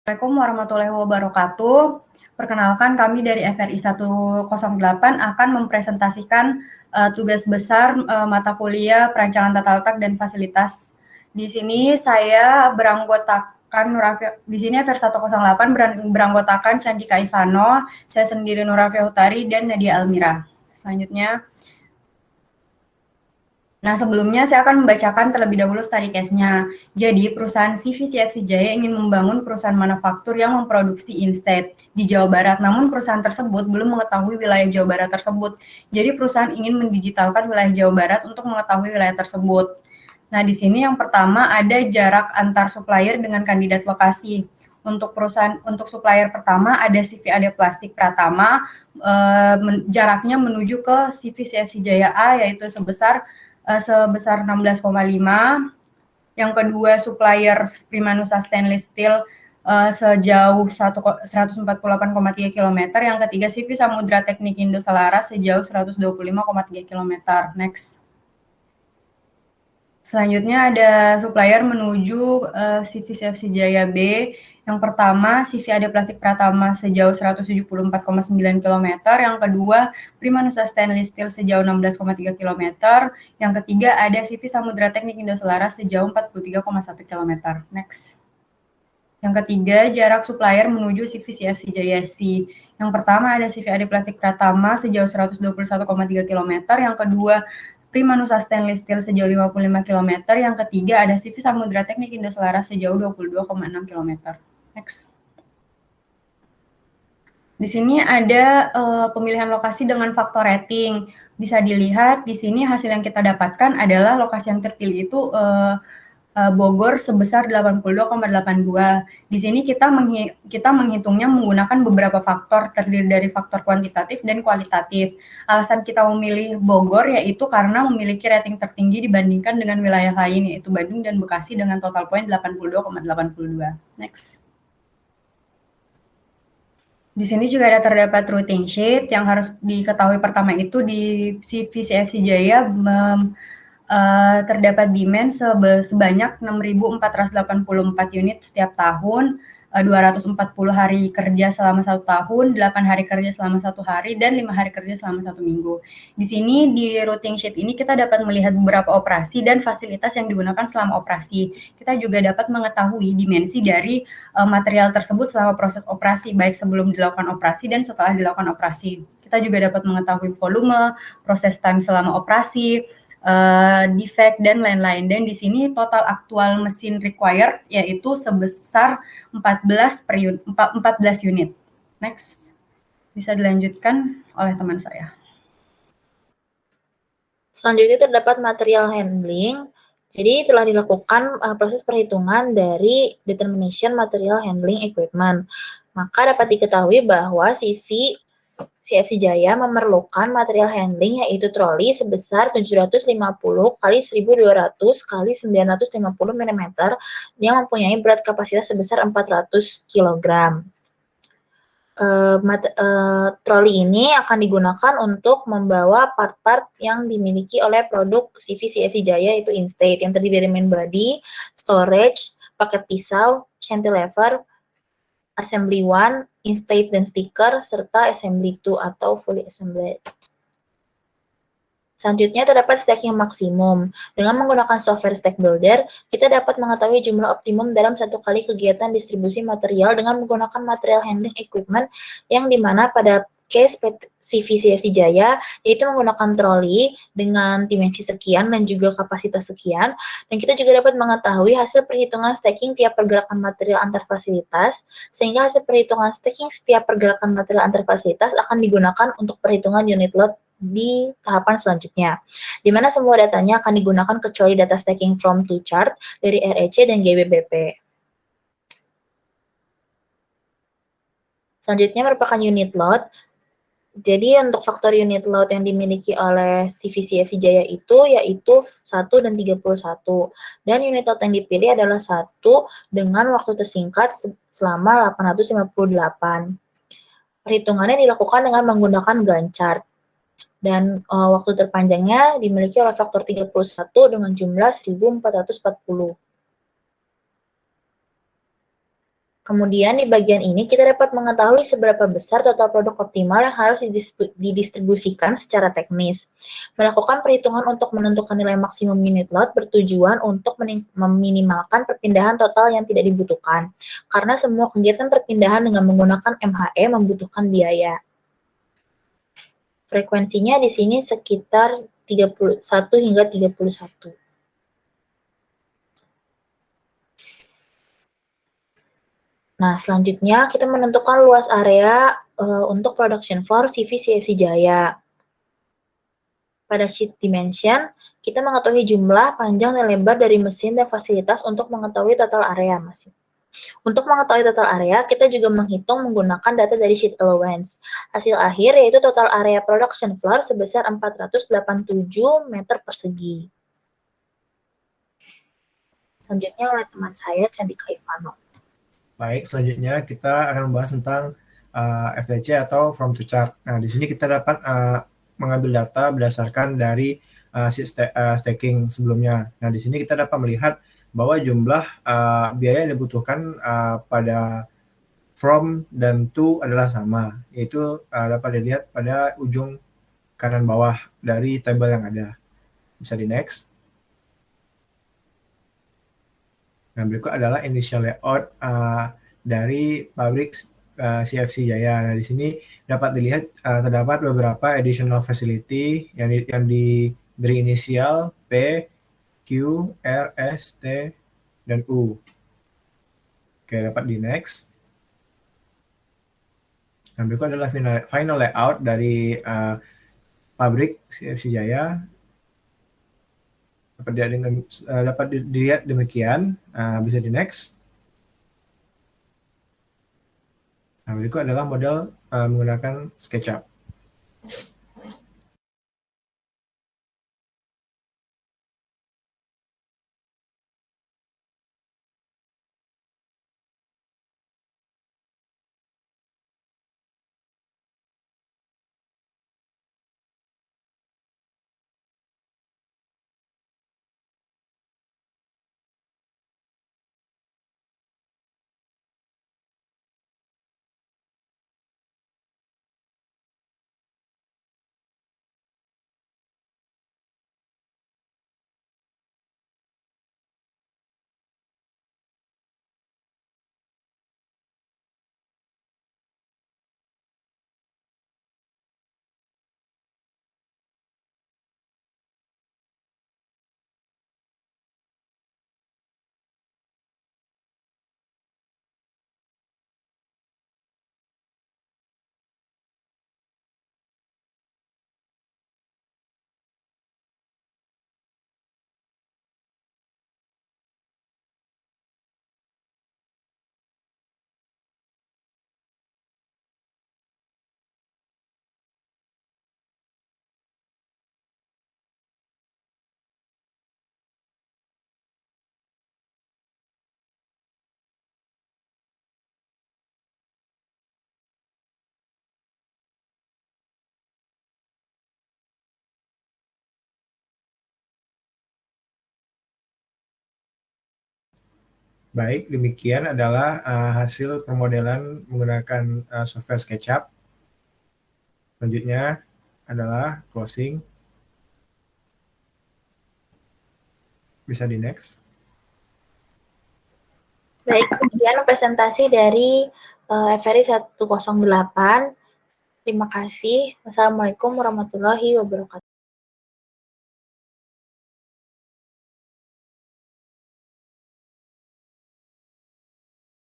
Assalamualaikum warahmatullahi wabarakatuh. Perkenalkan, kami dari FRI 108 akan mempresentasikan tugas besar mata kuliah perancangan tata letak dan fasilitas. Di sini saya beranggotakan di sini FRI 108 beranggotakan Candika Ivano, saya sendiri Nurafia Hutari dan Nadia Almira. Selanjutnya, nah, sebelumnya saya akan membacakan terlebih dahulu study case-nya. Jadi, perusahaan CV CFC Jaya ingin membangun perusahaan manufaktur yang memproduksi Instead di Jawa Barat. Namun, perusahaan tersebut belum mengetahui wilayah Jawa Barat tersebut. Jadi, perusahaan ingin mendigitalkan wilayah Jawa Barat untuk mengetahui wilayah tersebut. Nah, di sini yang pertama ada jarak antar supplier dengan kandidat lokasi. Untuk supplier pertama ada CV AD Plastik Pratama, jaraknya menuju ke CV CFC Jaya A yaitu sebesar 16,5. Yang kedua supplier Primanusa Stainless Steel sejauh 148,3 km. Yang ketiga CV Samudra Teknik Indo Selaras sejauh 125,3 km. Next. Selanjutnya ada supplier menuju CV CFC Jaya B. Yang pertama, CV AD Plastik Pratama sejauh 174,9 km. Yang kedua, Primanusa Stainless Steel sejauh 16,3 km. Yang ketiga, ada CV Samudra Teknik Indo Selaras sejauh 43,1 km. Next. Yang ketiga, jarak supplier menuju CV CFC Jaya C. Yang pertama, ada CV AD Plastik Pratama sejauh 121,3 km. Yang kedua, Primanusa Stainless Steel sejauh 55 km. Yang ketiga, ada CV Samudra Teknik Indo Selaras sejauh 22,6 km. Next. Di sini ada pemilihan lokasi dengan faktor rating. Bisa dilihat di sini hasil yang kita dapatkan adalah lokasi yang terpilih itu Bogor sebesar 82,82. Di sini kita menghitungnya menggunakan beberapa faktor, terdiri dari faktor kuantitatif dan kualitatif. Alasan kita memilih Bogor yaitu karena memiliki rating tertinggi dibandingkan dengan wilayah lain, yaitu Bandung dan Bekasi dengan total poin 82,82. Next. Di sini juga terdapat routing sheet yang harus diketahui pertama itu di CV CFC Jaya terdapat demand sebanyak 6.484 unit setiap tahun, 240 hari kerja selama 1 tahun, 8 hari kerja selama 1 hari, dan 5 hari kerja selama 1 minggu. Di sini di routing sheet ini kita dapat melihat beberapa operasi dan fasilitas yang digunakan selama operasi. Kita juga dapat mengetahui dimensi dari material tersebut selama proses operasi, baik sebelum dilakukan operasi dan setelah dilakukan operasi. Kita juga dapat mengetahui volume, proses time selama operasi, defect dan lain-lain. Dan di sini total aktual mesin required yaitu sebesar 14 unit. Next. Bisa dilanjutkan oleh teman saya. Selanjutnya terdapat material handling. Jadi telah dilakukan proses perhitungan dari determination material handling equipment. Maka dapat diketahui bahwa CV CFC Jaya memerlukan material handling yaitu troli sebesar 750 kali 1200 kali 950 mm yang mempunyai berat kapasitas sebesar 400 kg. Troli ini akan digunakan untuk membawa part-part yang dimiliki oleh produk CV CFC Jaya yaitu Instate yang terdiri dari main body, storage, paket pisau, cantilever, assembly 1, Instate dan stiker, serta assembly 2 atau fully assembled. Selanjutnya terdapat stacking maksimum. Dengan menggunakan software Stack Builder, kita dapat mengetahui jumlah optimum dalam satu kali kegiatan distribusi material dengan menggunakan material handling equipment yang dimana pada case CV CFC Jaya yaitu menggunakan troli dengan dimensi sekian dan juga kapasitas sekian, dan kita juga dapat mengetahui hasil perhitungan stacking tiap pergerakan material antar fasilitas, sehingga hasil perhitungan stacking setiap pergerakan material antar fasilitas akan digunakan untuk perhitungan unit load di tahapan selanjutnya, di mana semua datanya akan digunakan kecuali data stacking from to chart dari REC dan GBBP. Selanjutnya merupakan unit load. Jadi untuk faktor unit load yang dimiliki oleh CV CFC Jaya itu yaitu 1 dan 31. Dan unit load yang dipilih adalah 1 dengan waktu tersingkat selama 858. Perhitungannya dilakukan dengan menggunakan Gantt chart. Dan waktu terpanjangnya dimiliki oleh faktor 31 dengan jumlah 1440. Kemudian di bagian ini kita dapat mengetahui seberapa besar total produk optimal yang harus didistribusikan secara teknis. Melakukan perhitungan untuk menentukan nilai maksimum unit lot bertujuan untuk meminimalkan perpindahan total yang tidak dibutuhkan, karena semua kegiatan perpindahan dengan menggunakan MHE membutuhkan biaya. Frekuensinya di sini sekitar 31 hingga 31. Nah, selanjutnya kita menentukan luas area untuk production floor CV CFC Jaya. Pada sheet dimension, kita mengetahui jumlah, panjang, dan lebar dari mesin dan fasilitas untuk mengetahui total area mesin. Untuk mengetahui total area, kita juga menghitung menggunakan data dari sheet allowance. Hasil akhir yaitu total area production floor sebesar 487 meter persegi. Selanjutnya oleh teman saya, Candika Ivano. Baik, selanjutnya kita akan membahas tentang FTC atau from to chart. Nah, di sini kita dapat mengambil data berdasarkan dari staking sebelumnya. Nah, di sini kita dapat melihat bahwa jumlah biaya yang dibutuhkan pada from dan to adalah sama, yaitu dapat dilihat pada ujung kanan bawah dari tabel yang ada. Bisa di next. Nah, berikut adalah initial layout dari pabrik CFC Jaya. Nah, di sini dapat dilihat terdapat beberapa additional facility yang diberi inisial P, Q, R, S, T, dan U. Oke, dapat di next. Nah, berikut adalah final layout dari pabrik CFC Jaya. Dapat dilihat demikian. Bisa di next. Nah, berikut adalah model menggunakan SketchUp. Baik, demikian adalah hasil pemodelan menggunakan software SketchUp. Selanjutnya adalah closing. Bisa di next. Baik, sekian presentasi dari FRI 108. Terima kasih. Wassalamualaikum warahmatullahi wabarakatuh.